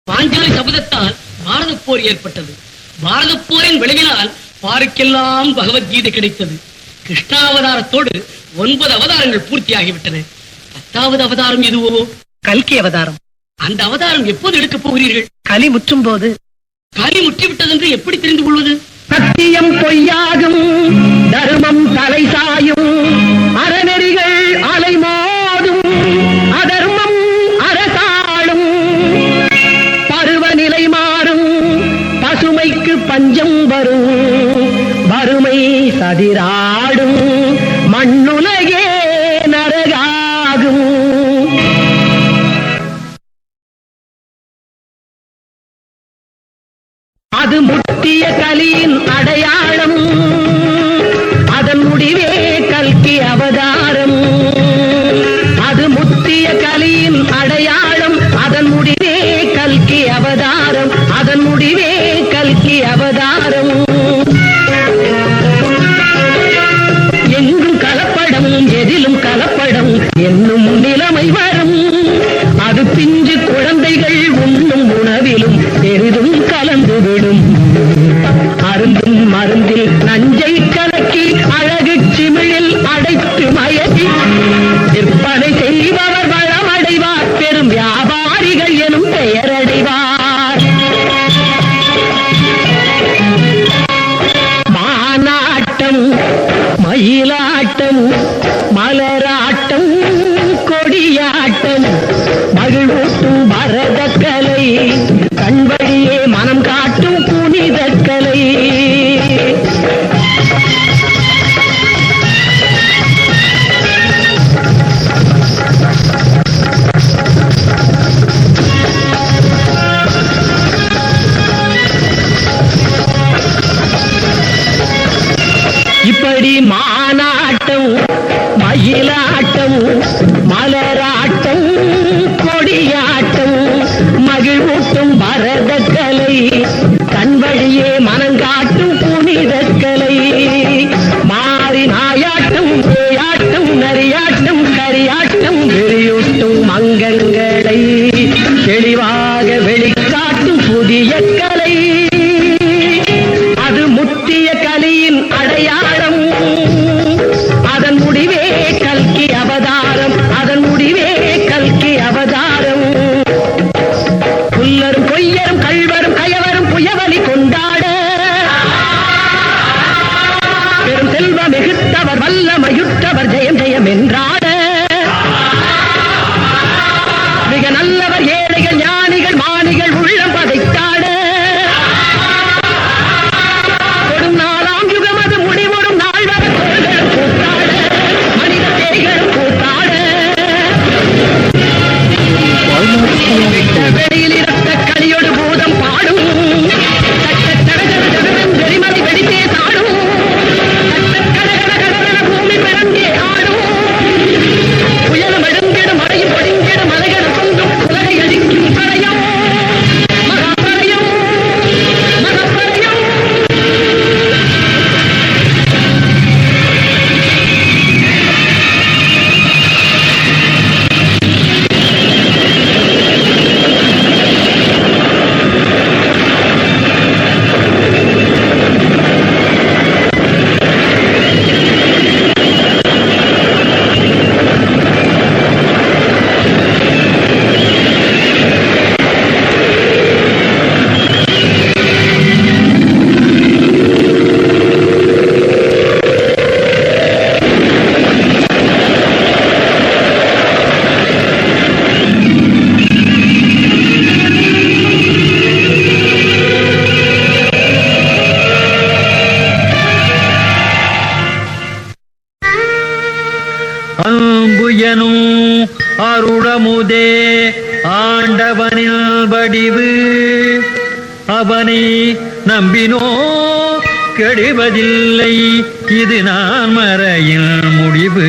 பாஞ்சாலி சபதத்தால் பாரத போர் ஏற்பட்டது. பாரத போரின் விளைவினால் பாருக்கெல்லாம் பகவத்கீதை கிடைத்தது. கிருஷ்ணாவதாரத்தோடு 9 அவதாரங்கள் பூர்த்தியாகிவிட்டன. 10வது அவதாரம் எதுவோ? கல்கி அவதாரம். அந்த அவதாரம் எப்போது எடுக்கப் போகிறீர்கள்? கலி முற்றும் போது. கலி முற்றிவிட்டது என்று எப்படி தெரிந்து கொள்வது? சத்தியம் பொய்யாகும், தர்மம் தலை சாயும், அறநெறிகள் அலைமோதும், அதர்மம் அரசாளும், பருவநிலை மாறும், பசுமைக்கு பஞ்சம் வரும், வறுமை சதிராடும், மண்ணுலகே நரகாகும். அது முட்டிய கலியின் அடையாளம், அதன் முடிவே கல்கி அவதாரம். அது முட்டிய கலியின் அடையாளம், அதன் முடிவே கல்கி அவதாரம், அதன் முடிவே கல்கி அவதாரம். எங்கும் கலப்படம், எதிலும் கலப்படம் என்னும் நிலைமை வரும். அது பிஞ்சு குழந்தைகள் உண்ணும் உணவிலும் பெரிதும் கலந்துவிடும். அருந்தும் மருந்தில் நஞ்சை கலக்கி அழகு சிமிழில் அடைத்து மயக்கி விற்பனை செய்பவர் வளமடைவார், பெரும் வியாபாரிகள் எனும் பெயரடைவார். மானாட்டம், மயிலாட்டம், மலராட்டம், கொடியாட்டம், மகிழ்வூட்டும் பரத கலை, கண் வழியே மனம் காட்டும் புனித கலை. இப்படி மானாட்டம், மயிலாட்டம், மலராட்டம், கொடியாட்டம், மகிழ்வூட்டும் பரத கலை, கண் வழியே மனங்காட்டும் புனித கலை. மாறி நாயாட்டம், பேயாட்டம், நரியாட்டம், கரியாட்டம், வெளியூட்டும் அங்கங்களை தெளிவாக வெளிக்காட்டும் புதிய கலை. அது முத்திய கலியின் அடையாளம், அதன் முடிவே கல்கி அவதாரம், அதன் முடிவே கல்கி அவதாரம். புல்லரும் பொய்யரும் கள்வரும் கயவரும் புயவலி கொண்டாட, பெரும் செல்வ மிகுத்தவர் வல்லமையுற்றவர் ஜெயம் ஜெயம் என்றாட, மிக நல்லவர் ஏழைகள் ஞானிகள் மானிகள் உள்ளம் பதைத்தாட, கொடும் 4ஆம் யுகம் அது முடிவரும் நாள் வர தோள்களும் கூத்தாட, மனித தேய்களும் கூத்தாட, வெளியில் இரத்த கலியோடு பூதம் பாடும், வெறிமலை வெடித்தே சாடும், பூமி பிறந்தே ஆடும், புயலும் எடுங்கிடும் மழையும் பொடிங்கிடும் மலைகளும் கொண்டும் உலகை அழிக்கும் பிரளயம், மகாபிரளயம், மகாபிரளயம். அம்புயனும் அருளமுதே ஆண்டவனில் வடிவு, அவனை நம்பினோ கெடுவதில்லை, இது நான் மறையில் முடிவு.